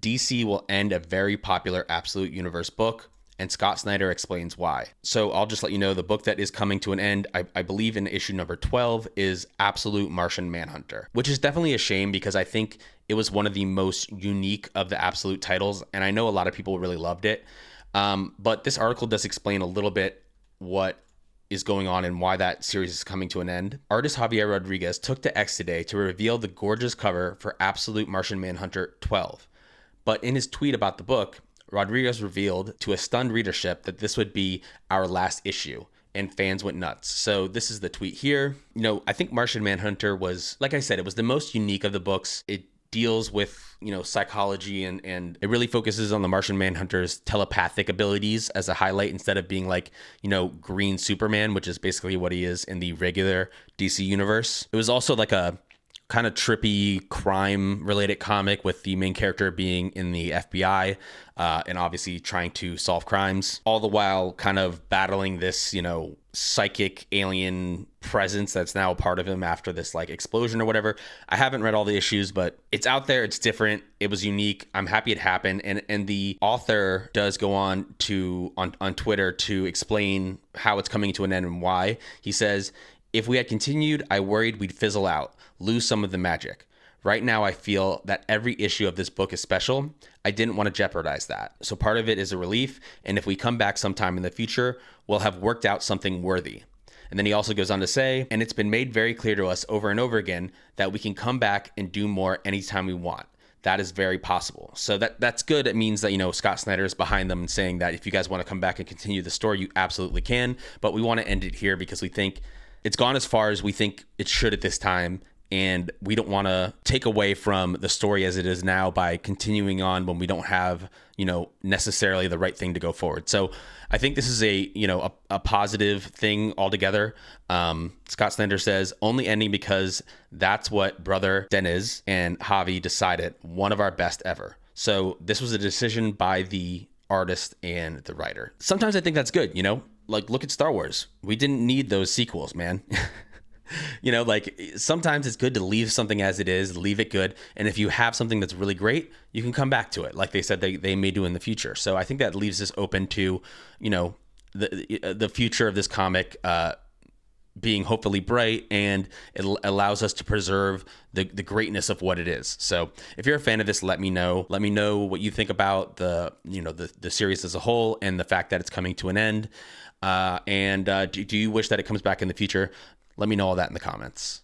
DC will end a very popular Absolute Universe book, and Scott Snyder explains why. So I'll just let you know the book that is coming to an end, I believe in issue number 12, is Absolute Martian Manhunter, which is definitely a shame because I think it was one of the most unique of the Absolute titles, and I know a lot of people really loved it. But this article does explain a little bit what is going on and why that series is coming to an end. Artist Javier Rodriguez took to X today to reveal the gorgeous cover for Absolute Martian Manhunter 12. But in his tweet about the book, Rodriguez revealed to a stunned readership that this would be our last issue, and fans went nuts. So this is the tweet here. I think Martian Manhunter was, like I said, it was the most unique of the books. It deals with, psychology and it really focuses on the Martian Manhunter's telepathic abilities as a highlight instead of being like, green Superman, which is basically what he is in the regular DC universe. It was also like a kind of trippy crime related comic with the main character being in the FBI and obviously trying to solve crimes, all the while kind of battling this, psychic alien presence that's now a part of him after this like explosion or whatever. I haven't read all the issues, but it's out there. It's different. It was unique. I'm happy it happened. And the author does go on Twitter to explain how it's coming to an end and why. He says, "If we had continued, I worried we'd fizzle out, lose some of the magic. Right now, I feel that every issue of this book is special. I didn't want to jeopardize that. So part of it is a relief. And if we come back sometime in the future, we'll have worked out something worthy." And then he also goes on to say, "And it's been made very clear to us over and over again that we can come back and do more anytime we want. That is very possible." So that's good. It means that, Scott Snyder is behind them and saying that if you guys want to come back and continue the story, you absolutely can. But we want to end it here because we think it's gone as far as we think it should at this time. And we don't want to take away from the story as it is now by continuing on when we don't have, necessarily the right thing to go forward. So I think this is a positive thing altogether. Scott Snyder says, "Only ending because that's what brother Deniz and Javi decided, one of our best ever." So this was a decision by the artist and the writer. Sometimes I think that's good, like look at Star Wars. We didn't need those sequels, man. Sometimes it's good to leave something as it is, leave it good. And if you have something that's really great, you can come back to it. Like they said, they may do in the future. So I think that leaves us open to, the future of this comic, being hopefully bright, and it allows us to preserve the greatness of what it is. So if you're a fan of this, let me know. Let me know what you think about the series as a whole and the fact that it's coming to an end. Do you wish that it comes back in the future? Let me know all that in the comments.